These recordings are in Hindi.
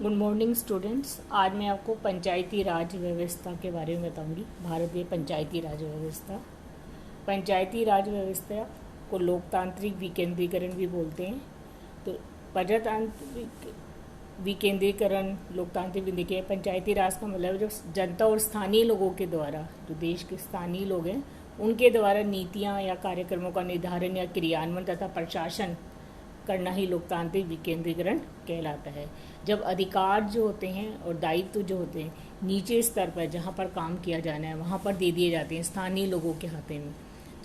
Good morning students. आज मैं आपको पंचायती राज व्यवस्था के बारे में बताऊंगी। भारतीय पंचायती राज व्यवस्था। पंचायती राज व्यवस्था को लोकतांत्रिक विकेंद्रीकरण भी बोलते हैं। तो प्रजातांत्रिक विकेंद्रीकरण, लोकतांत्रिक विकेंद्रीकरण, पंचायती राज का मतलब जो जनता और स्थानीय लोगों के द्वारा, जो देश के स्थानीय लोग हैं उनके द्वारा नीतियाँ या कार्यक्रमों का निर्धारण या क्रियान्वयन तथा प्रशासन करना ही लोकतांत्रिक विकेंद्रीकरण कहलाता है। जब अधिकार जो होते हैं और दायित्व जो होते हैं नीचे स्तर पर, जहाँ पर काम किया जाना है वहाँ पर दे दिए जाते हैं स्थानीय लोगों के हाथों में,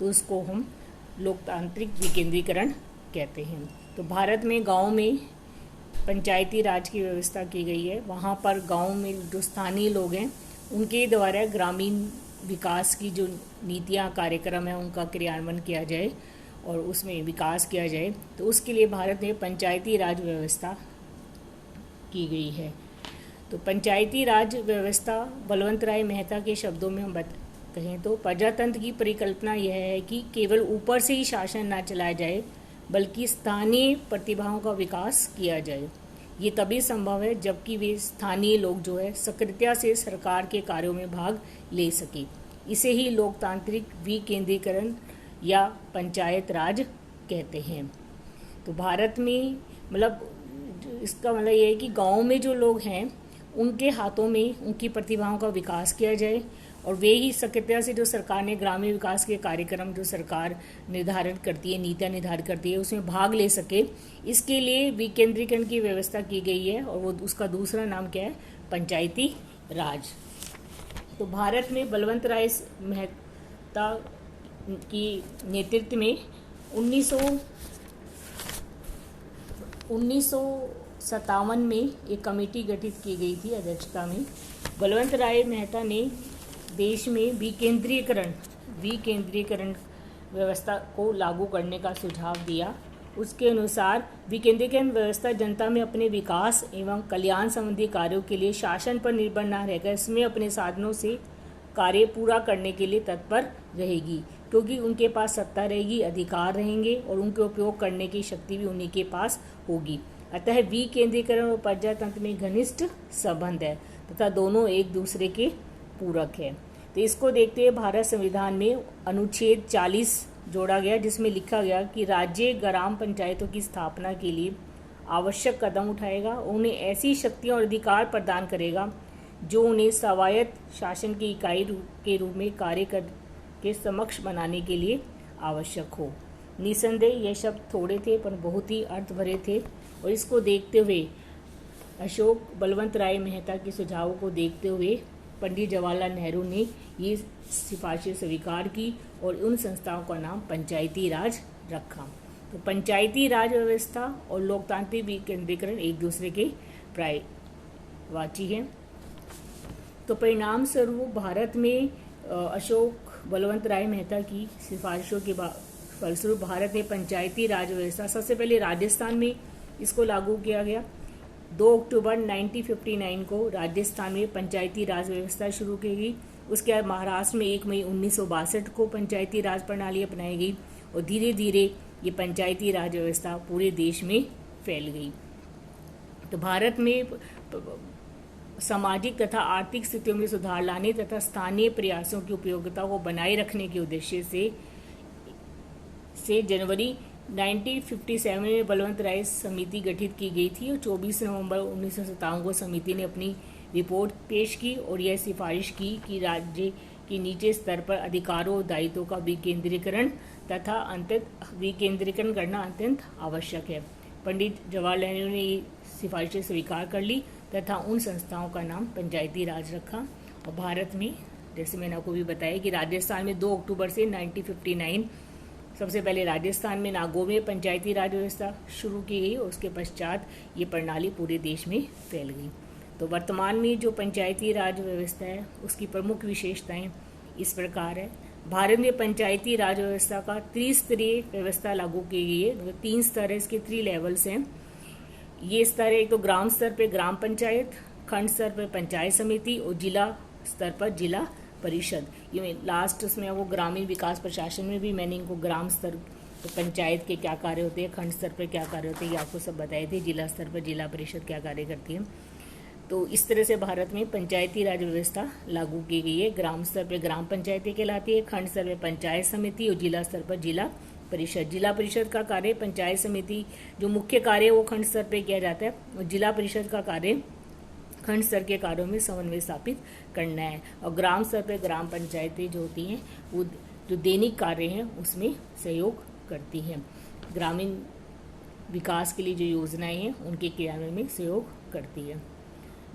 तो उसको हम लोकतांत्रिक विकेंद्रीकरण कहते हैं। तो भारत में गांव में पंचायती राज की व्यवस्था की गई है। वहाँ पर गांव में जो स्थानीय लोग हैं उनके द्वारा ग्रामीण विकास की जो नीतियाँ कार्यक्रम है उनका क्रियान्वयन किया जाए और उसमें विकास किया जाए, तो उसके लिए भारत में पंचायती राज व्यवस्था की गई है। तो पंचायती राज व्यवस्था बलवंत राय मेहता के शब्दों में हम कहें तो प्रजातंत्र की परिकल्पना यह है कि केवल ऊपर से ही शासन ना चलाया जाए बल्कि स्थानीय प्रतिभाओं का विकास किया जाए। ये तभी संभव है जबकि वे स्थानीय लोग जो है सक्रियता से सरकार के कार्यों में भाग ले सके। इसे ही लोकतांत्रिक विकेंद्रीकरण या पंचायत राज कहते हैं। तो भारत में मतलब इसका मतलब ये है कि गांव में जो लोग हैं उनके हाथों में उनकी प्रतिभाओं का विकास किया जाए और वे ही सक्रियता से जो सरकार ने ग्रामीण विकास के कार्यक्रम जो सरकार निर्धारित करती है, नीतियाँ निर्धारित करती है, उसमें भाग ले सके। इसके लिए विकेंद्रीकरण की व्यवस्था की गई है और वो उसका दूसरा नाम क्या है? पंचायती राज। तो भारत में बलवंत राय मेहता की नेतृत्व में 1957 में एक कमेटी गठित की गई थी अध्यक्षता में। बलवंत राय मेहता ने देश में विकेंद्रीकरण व्यवस्था को लागू करने का सुझाव दिया। उसके अनुसार विकेंद्रीकरण व्यवस्था जनता में अपने विकास एवं कल्याण संबंधी कार्यों के लिए शासन पर निर्भर न रहकर इसमें अपने साधनों से कार्य पूरा करने के लिए तत्पर रहेगी, क्योंकि उनके पास सत्ता रहेगी, अधिकार रहेंगे और उनके उपयोग करने की शक्ति भी उन्हीं के पास होगी। अतः विकेंद्रीकरण और प्रजातंत्र में घनिष्ठ संबंध है तथा दोनों एक दूसरे के पूरक है। तो इसको देखते हुए भारत संविधान में अनुच्छेद 40 जोड़ा गया, जिसमें लिखा गया कि राज्य ग्राम पंचायतों की स्थापना के लिए आवश्यक कदम उठाएगा, उन्हें ऐसी शक्तियाँ और अधिकार प्रदान करेगा जो उन्हें स्वायत्त शासन की इकाई के रूप में कार्य के समक्ष बनाने के लिए आवश्यक हो। निसंदेह ये शब्द थोड़े थे पर बहुत ही अर्थ भरे थे और इसको देखते हुए अशोक बलवंत राय मेहता के सुझावों को देखते हुए पंडित जवाहरलाल नेहरू ने ये सिफारिशें स्वीकार की और उन संस्थाओं का नाम पंचायती राज रखा। तो पंचायती राज व्यवस्था और लोकतांत्रिक विकेंद्रीकरण एक दूसरे के पर्यायवाची हैं। तो परिणाम स्वरूप भारत में अशोक बलवंत राय मेहता की सिफारिशों के फलस्वरूप भारत में पंचायती राज व्यवस्था सबसे पहले राजस्थान में इसको लागू किया गया। 2 अक्टूबर 1959 को राजस्थान में पंचायती राज व्यवस्था शुरू की गई। उसके बाद महाराष्ट्र में 1 मई 1962 को पंचायती राज प्रणाली अपनाई गई और धीरे धीरे ये पंचायती राज व्यवस्था पूरे देश में फैल गई। तो भारत में सामाजिक तथा आर्थिक स्थितियों में सुधार लाने तथा स्थानीय प्रयासों की उपयोगिता को बनाए रखने के उद्देश्य से जनवरी 1957 में बलवंत राय समिति गठित की गई थी और 24 नवंबर 1957 को समिति ने अपनी रिपोर्ट पेश की और यह सिफारिश की कि राज्य के नीचे स्तर पर अधिकारों और दायित्वों का विकेंद्रीकरण तथा विकेंद्रीकरण करना अत्यंत आवश्यक है। पंडित जवाहरलाल नेहरू ने ये सिफारिशें स्वीकार कर ली तथा उन संस्थाओं का नाम पंचायती राज रखा। और भारत में जैसे मैंने आपको भी बताया कि राजस्थान में 2 अक्टूबर से 1959 सबसे पहले राजस्थान में नागौर में पंचायती राज व्यवस्था शुरू की गई और उसके पश्चात ये प्रणाली पूरे देश में फैल गई। तो वर्तमान में जो पंचायती राज व्यवस्था है उसकी प्रमुख विशेषताएं इस प्रकार है। भारत में पंचायती राज व्यवस्था का त्रिस्तरीय व्यवस्था लागू की गई है। मतलब 3 स्तर है, इसके 3 लेवल्स हैं। ये स्तर है, एक तो ग्राम स्तर पे ग्राम पंचायत, खंड स्तर पर पंचायत समिति और जिला स्तर पर जिला परिषद। ये लास्ट उसमें वो ग्रामीण विकास प्रशासन में भी मैंने इनको ग्राम स्तर तो पंचायत के क्या कार्य होते हैं, खंड स्तर पर क्या कार्य होते हैं, ये आपको सब बताए थे। जिला स्तर पर जिला परिषद क्या कार्य करती है। तो इस तरह से भारत में पंचायती राज व्यवस्था लागू की गई है। ग्राम स्तर पर ग्राम पंचायतें कहलाती है, खंड स्तर पर पंचायत समिति और जिला स्तर पर जिला परिषद। जिला परिषद का कार्य पंचायत समिति जो मुख्य कार्य है वो खंड स्तर पर किया जाता है, और जिला परिषद का कार्य खंड स्तर के कार्यों में समन्वय स्थापित करना है। और ग्राम स्तर पर ग्राम पंचायतें जो होती हैं वो जो दैनिक कार्य हैं उसमें सहयोग करती हैं। ग्रामीण विकास के लिए जो योजनाएं हैं उनके क्रियान्वयन में सहयोग करती है।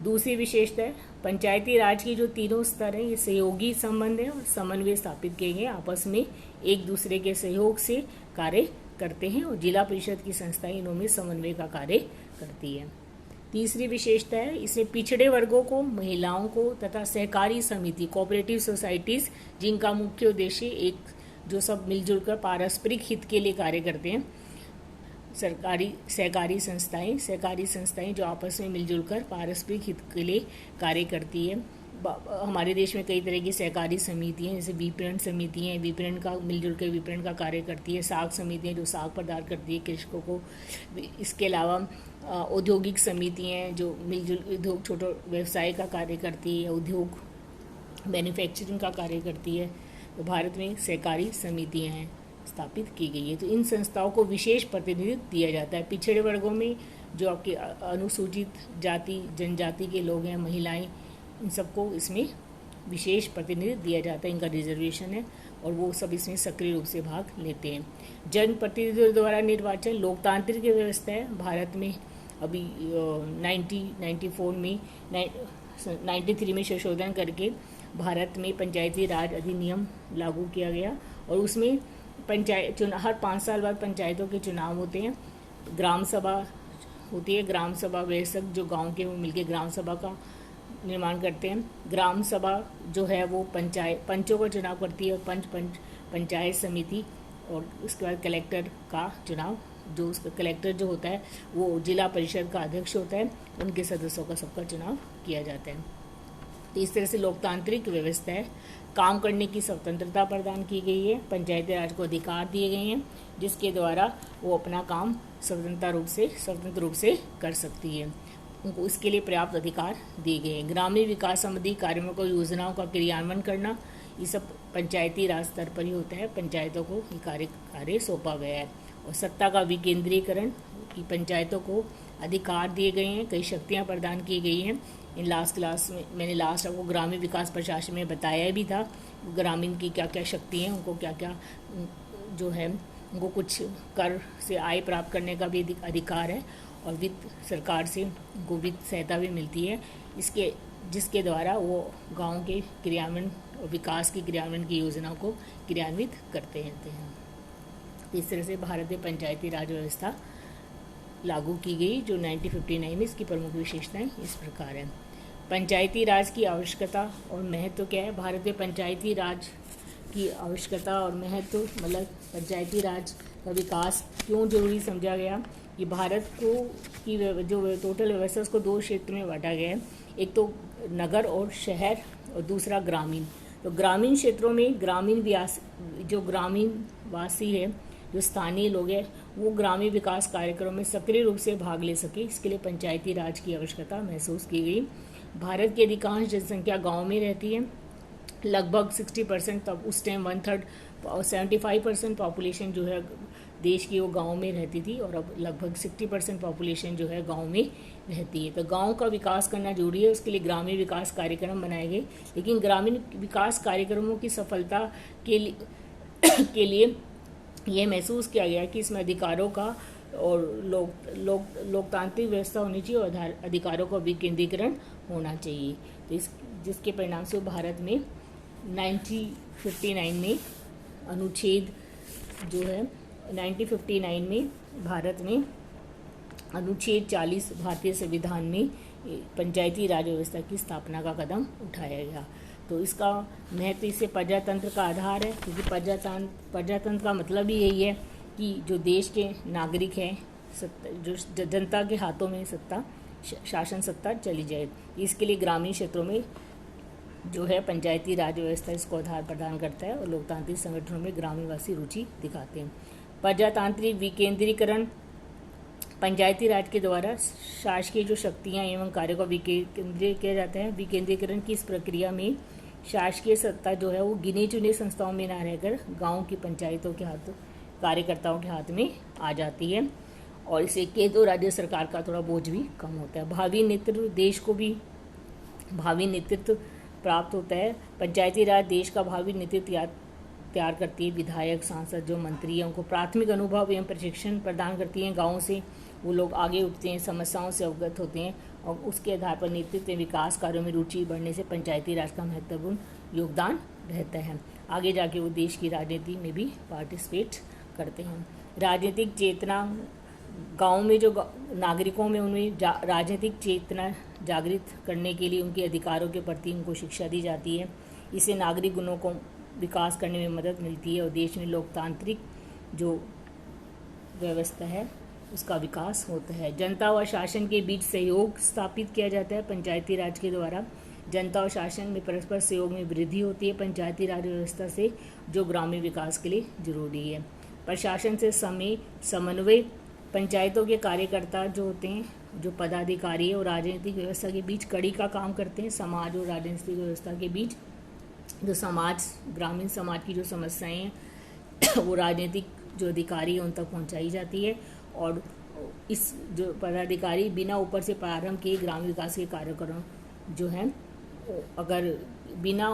दूसरी विशेषता है पंचायती राज की जो तीनों स्तर हैं ये सहयोगी संबंध है और समन्वय स्थापित किए गए, आपस में एक दूसरे के सहयोग से कार्य करते हैं, और जिला परिषद की संस्थाएं इनमें समन्वय का कार्य करती है। तीसरी विशेषता है इसमें पिछड़े वर्गों को, महिलाओं को तथा सहकारी समिति कोऑपरेटिव सोसाइटीज जिनका मुख्य उद्देश्य एक जो सब मिलजुल कर पारस्परिक हित के लिए कार्य करते हैं, सहकारी संस्थाएं जो आपस में मिलजुल कर पारस्परिक हित के लिए कार्य करती है। हमारे देश में कई तरह की सहकारी समितियां जैसे विपणन समितियां विपणन का मिलजुल कर विपणन का कार्य करती है, साख समितियां जो साख प्रदान करती है कृषकों को। इसके अलावा औद्योगिक समितियां जो मिलजुल उद्योग छोटे व्यवसाय का कार्य करती है, उद्योग मैन्युफैक्चरिंग का कार्य करती है। तो भारत में सहकारी समितियां हैं स्थापित की गई है। तो इन संस्थाओं को विशेष प्रतिनिधित्व दिया जाता है। पिछड़े वर्गों में जो आपके अनुसूचित जाति जनजाति के लोग हैं, महिलाएं, इन सबको इसमें विशेष प्रतिनिधित्व दिया जाता है, इनका रिजर्वेशन है और वो सब इसमें सक्रिय रूप से भाग लेते हैं। जनप्रतिनिधियों द्वारा निर्वाचन लोकतांत्रिक व्यवस्था है। भारत में अभी 1993 में संशोधन करके भारत में पंचायती राज अधिनियम लागू किया गया, और उसमें हर 5 साल बाद पंचायतों के चुनाव होते हैं। ग्राम सभा होती है, ग्राम सभा वयस्क जो गांव के वो मिलकर ग्राम सभा का निर्माण करते हैं। ग्राम सभा जो है वो पंचों का चुनाव करती है, और पंचायत समिति, और उसके बाद कलेक्टर का चुनाव, जो उसका कलेक्टर जो होता है वो जिला परिषद का अध्यक्ष होता है, उनके सदस्यों का सबका चुनाव किया जाता है। तो इस तरह से लोकतांत्रिक व्यवस्था है। काम करने की स्वतंत्रता प्रदान की गई है, पंचायती राज को अधिकार दिए गए हैं जिसके द्वारा वो अपना काम स्वतंत्र रूप से कर सकती है। उनको इसके लिए पर्याप्त अधिकार दिए गए हैं। ग्रामीण विकास संबंधी कार्यों को योजनाओं का क्रियान्वयन करना ये सब पंचायती राज स्तर पर ही होता है। पंचायतों को ये कार्य सौंपा गया है। और सत्ता का विकेंद्रीकरण की पंचायतों को अधिकार दिए गए हैं, कई शक्तियाँ प्रदान की गई हैं। इन लास्ट क्लास में मैंने आपको ग्रामीण विकास प्रशासन में बताया भी था ग्रामीण की क्या क्या शक्ति हैं, उनको क्या क्या जो है उनको कुछ कर से आय प्राप्त करने का भी अधिकार है, और वित्त सरकार से उनको वित्त सहायता भी मिलती है जिसके द्वारा वो गांव के क्रियान्वयन और विकास की क्रियान्वयन की योजनाओं को क्रियान्वित करते रहते हैं। इस तरह से भारत में पंचायती राज व्यवस्था लागू की गई जो 1959 में। इसकी प्रमुख विशेषताएं इस प्रकार हैं। पंचायती राज की आवश्यकता और महत्व क्या है? भारत में पंचायती राज की आवश्यकता और महत्व मतलब पंचायती राज का विकास क्यों जरूरी समझा गया कि भारत को की जो टोटल व्यवस्था उसको 2 क्षेत्र में बांटा गया है। एक तो नगर और शहर और दूसरा ग्रामीण। तो ग्रामीण क्षेत्रों में ग्रामीण वासी है, जो स्थानीय लोग हैं, वो ग्रामीण विकास कार्यक्रम में सक्रिय रूप से भाग ले सके, इसके लिए पंचायती राज की आवश्यकता महसूस की गई। भारत की अधिकांश जनसंख्या गांव में रहती है, लगभग 60%, तब उस टाइम 1/3 75% पॉपुलेशन जो है देश की वो गांव में रहती थी, और अब लगभग 60% पॉपुलेशन जो है गांव में रहती है। तो गांव का विकास करना जरूरी है, उसके लिए ग्रामीण विकास कार्यक्रम बनाए गए। लेकिन ग्रामीण विकास कार्यक्रमों की सफलता के लिए यह महसूस किया गया कि इसमें अधिकारों का और लोकतांत्रिक व्यवस्था होनी चाहिए और अधिकारों का विकेंद्रीकरण होना चाहिए। तो जिसके परिणाम से भारत में 1959 में अनुच्छेद जो है 1959 में भारत में अनुच्छेद 40 भारतीय संविधान में पंचायती राज व्यवस्था की स्थापना का कदम उठाया गया। तो इसका महत्व इससे प्रजातंत्र का आधार है, क्योंकि प्रजातंत्र का मतलब ही यही है कि जो देश के नागरिक हैं, जो जनता के हाथों में शासन सत्ता चली जाए। इसके लिए ग्रामीण क्षेत्रों में जो है पंचायती राज व्यवस्था इसको आधार प्रदान करता है, और लोकतांत्रिक संगठनों में ग्रामीणवासी रुचि दिखाते हैं। प्रजातांत्रिक विकेंद्रीकरण पंचायती राज के द्वारा शासकीय जो शक्तियां एवं कार्यों का विकेंद्रीय किया जाता है। विकेंद्रीकरण की इस प्रक्रिया में शासकीय सत्ता जो है वो गिने चुने संस्थाओं में ना रहकर गांव की पंचायतों के हाथ, कार्यकर्ताओं के हाथ में आ जाती है और इससे केंद्र और राज्य सरकार का थोड़ा बोझ भी कम होता है। भावी नेतृत्व, देश को भी भावी नेतृत्व प्राप्त होता है। पंचायती राज देश का भावी नेतृत्व तैयार करती है। विधायक, सांसद जो मंत्री हैं उनको प्राथमिक अनुभव एवं प्रशिक्षण प्रदान करती हैं। गाँव से वो लोग आगे उठते हैं, समस्याओं से अवगत होते हैं और उसके आधार पर नेतृत्व विकास कार्यों में रुचि बढ़ने से पंचायती राज का महत्वपूर्ण योगदान रहता है। आगे जाके वो देश की राजनीति में भी पार्टिसिपेट करते हैं। राजनीतिक चेतना, गांव में जो नागरिकों में उनमें राजनीतिक चेतना जागृत करने के लिए उनके अधिकारों के प्रति उनको शिक्षा दी जाती है। इससे नागरिक गुणों को विकास करने में मदद मिलती है और देश में लोकतांत्रिक जो व्यवस्था है उसका विकास होता है। जनता और शासन के बीच सहयोग स्थापित किया जाता है। पंचायती राज के द्वारा जनता और शासन में परस्पर सहयोग में वृद्धि होती है। पंचायती राज व्यवस्था से जो ग्रामीण विकास के लिए जरूरी है। प्रशासन से समन्वय, पंचायतों के कार्यकर्ता जो होते हैं, जो पदाधिकारी और राजनीतिक व्यवस्था के बीच कड़ी का काम करते हैं। समाज और राजनीतिक व्यवस्था के बीच जो ग्रामीण समाज की जो समस्याएं हैं वो राजनीतिक जो अधिकारी हैं उन तक पहुंचाई जाती है और इस जो पदाधिकारी बिना ऊपर से प्रारंभ किए ग्रामीण विकास के कार्यक्रम जो हैं, अगर बिना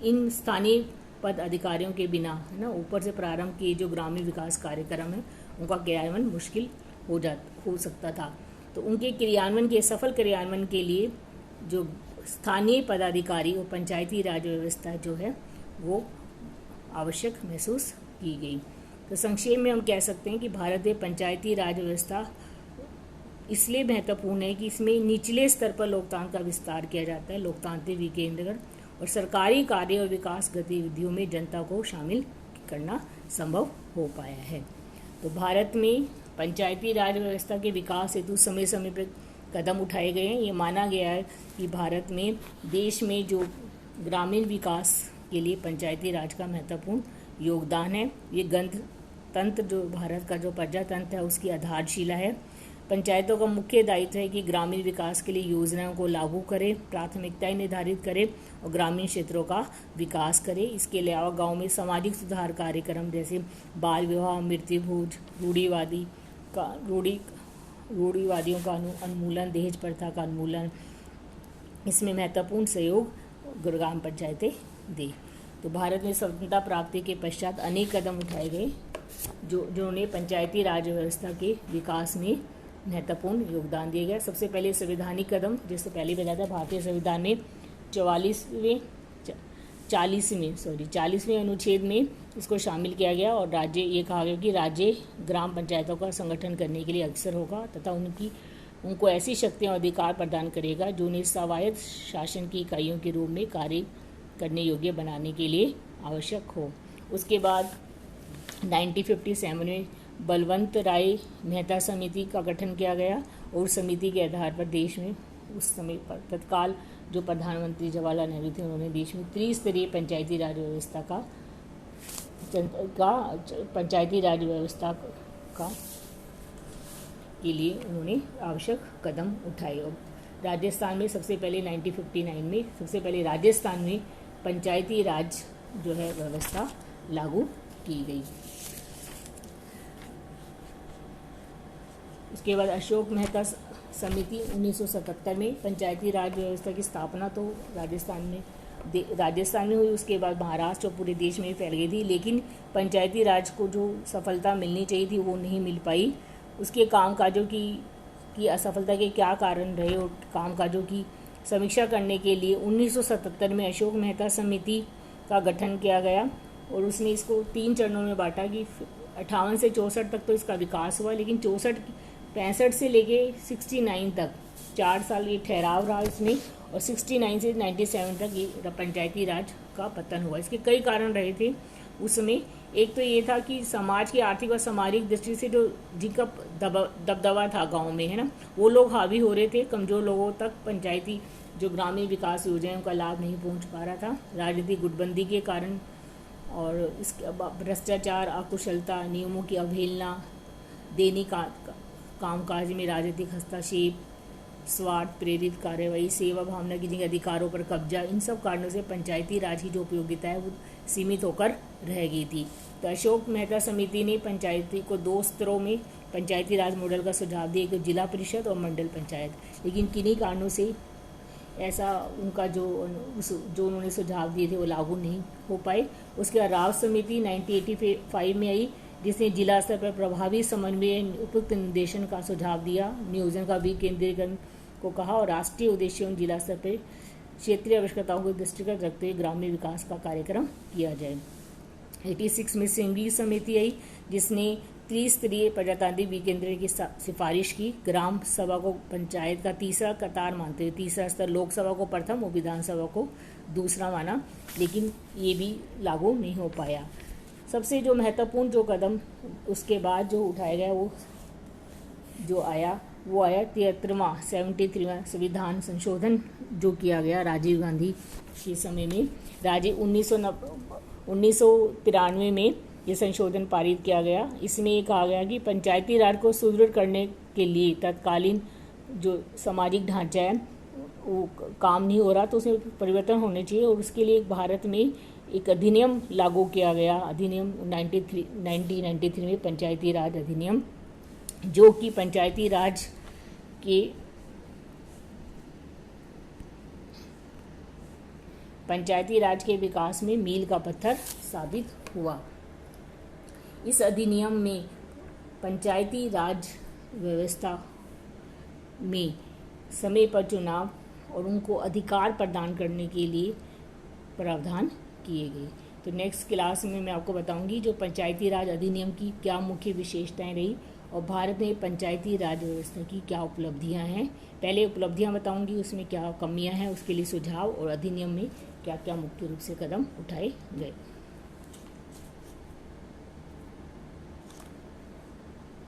इन स्थानीय पद अधिकारियों के बिना, है ना, ऊपर से प्रारंभ किए जो ग्रामीण विकास कार्यक्रम है उनका क्रियान्वयन मुश्किल हो सकता था। तो उनके क्रियान्वयन के सफल क्रियान्वयन के लिए जो स्थानीय पदाधिकारी और पंचायती राज व्यवस्था जो है वो आवश्यक महसूस की गई। तो संक्षेप में हम कह सकते हैं कि भारतीय पंचायती राज व्यवस्था इसलिए महत्वपूर्ण है कि इसमें निचले स्तर पर लोकतंत्र का विस्तार किया जाता है। लोकतांत्रिक विकेंद्रीकरण और सरकारी कार्य और विकास गतिविधियों में जनता को शामिल करना संभव हो पाया है। तो भारत में पंचायती राज व्यवस्था के विकास हेतु समय समय पर कदम उठाए गए हैं। ये माना गया है कि भारत में, देश में जो ग्रामीण विकास के लिए पंचायती राज का महत्वपूर्ण योगदान है। ये गणतंत्र जो भारत का जो प्रजातंत्र है उसकी आधारशिला है। पंचायतों का मुख्य दायित्व है कि ग्रामीण विकास के लिए योजनाओं को लागू करें, प्राथमिकताएं निर्धारित करें और ग्रामीण क्षेत्रों का विकास करें। इसके अलावा गांव में सामाजिक सुधार कार्यक्रम जैसे बाल विवाह, मृत्यु भोज, रूढ़िवादियों का उन्मूलन, दहेज प्रथा का उन्मूलन, इसमें महत्वपूर्ण सहयोग ग्राम पंचायतें दी। तो भारत में स्वतंत्रता प्राप्ति के पश्चात अनेक कदम उठाए गए जिन्होंने पंचायती राज व्यवस्था के विकास में महत्वपूर्ण योगदान दिया गया। सबसे पहले संवैधानिक कदम, जैसे पहले बताया था, भारतीय संविधान में 40वें अनुच्छेद में इसको शामिल किया गया और ये कहा गया कि राज्य ग्राम पंचायतों का संगठन करने के लिए अग्रसर होगा तथा उनको ऐसी शक्तियां और अधिकार प्रदान करेगा जो उन्हें स्वायत्त शासन की इकाइयों के रूप में कार्य करने योग्य बनाने के लिए आवश्यक हो। उसके बाद 1957 में बलवंत राय मेहता समिति का गठन किया गया और उस समिति के आधार पर देश में उस समय पर तत्काल जो प्रधानमंत्री जवाहरलाल नेहरू थे उन्होंने देश में त्रिस्तरीय पंचायती राज व्यवस्था का के लिए उन्होंने आवश्यक कदम उठाए। और राजस्थान में सबसे पहले 1959 में सबसे पहले राजस्थान में पंचायती राज जो है व्यवस्था लागू की गई। उसके बाद अशोक मेहता समिति 1977 में पंचायती राज व्यवस्था की स्थापना तो राजस्थान में हुई। उसके बाद महाराष्ट्र और पूरे देश में फैल गई थी, लेकिन पंचायती राज को जो सफलता मिलनी चाहिए थी वो नहीं मिल पाई। उसके कामकाजों की असफलता के क्या कारण रहे और कामकाजों की समीक्षा करने के लिए 1977 में अशोक मेहता समिति का गठन किया गया और उसने इसको 3 चरणों में बांटा कि 58 से 64 तक तो इसका विकास हुआ, लेकिन 65 से लेके 69 तक 4 साल ये ठहराव रहा इसमें और 69 से 97 तक ये पंचायती राज का पतन हुआ। इसके कई कारण रहे थे उस समय। एक तो ये था कि समाज की आर्थिक और सामाजिक दृष्टि से जो जिनका दबदबा था गांव में, है ना, वो लोग हावी हो रहे थे। कमजोर लोगों तक पंचायती जो ग्रामीण विकास योजनाओं का लाभ नहीं पहुंच पा रहा था। राजनीतिक गुटबंदी के कारण और इसके भ्रष्टाचार, अकुशलता, नियमों की अवहेलना, कामकाज में राजनीतिक हस्तक्षेप, स्वार्थ प्रेरित कार्यवाही, सेवा भावना की जगह अधिकारों पर कब्जा, इन सब कारणों से पंचायती राज की जो उपयोगिता है वो सीमित होकर रह गई थी। तो अशोक मेहता समिति ने पंचायती को 2 स्तरों में पंचायती राज मॉडल का सुझाव दिया, एक जिला परिषद और मंडल पंचायत। लेकिन किन्हीं कारणों से ऐसा उनका जो उन्होंने सुझाव दिए थे वो लागू नहीं हो पाए। उसके बाद राव समिति 1985 में आई, जिसने जिला स्तर पर प्रभावी समन्वय उपयुक्त निर्देशन का सुझाव दिया, नियोजन का विकेंद्रीकरण को कहा और राष्ट्रीय उद्देश्यों जिला स्तर पर क्षेत्रीय आवश्यकताओं को दृष्टिगत रखते हुए ग्रामीण विकास का कार्यक्रम किया जाए। 86 में सिंघी समिति आई, जिसने त्रिस्तरीय प्रजातांत्रिक विकेंद्रीकरण की सिफारिश की। ग्राम सभा को पंचायत का तीसरा कतार मानते हुए तीसरा स्तर लोकसभा को प्रथम और विधानसभा को दूसरा माना, लेकिन ये भी लागू नहीं हो पाया। सबसे जो महत्वपूर्ण जो कदम उसके बाद जो उठाया गया वो आया 73वां संविधान संशोधन जो किया गया राजीव गांधी के समय में। 1993 में ये संशोधन पारित किया गया। इसमें ये कहा गया कि पंचायती राज को सुदृढ़ करने के लिए तत्कालीन जो सामाजिक ढांचा है वो काम नहीं हो रहा, तो उसमें परिवर्तन होने चाहिए और उसके लिए भारत में एक अधिनियम लागू किया गया। अधिनियम 1993 में पंचायती राज अधिनियम, जो कि पंचायती राज के विकास में मील का पत्थर साबित हुआ। इस अधिनियम में पंचायती राज व्यवस्था में समय पर चुनाव और उनको अधिकार प्रदान करने के लिए प्रावधान किए गए। तो नेक्स्ट क्लास में मैं आपको बताऊंगी जो पंचायती राज अधिनियम की क्या मुख्य विशेषताएं रही और भारत में पंचायती राज व्यवस्था की क्या उपलब्धियां हैं। पहले उपलब्धियां बताऊंगी, उसमें क्या कमियां हैं, उसके लिए सुझाव और अधिनियम में क्या क्या मुख्य रूप से कदम उठाए गए।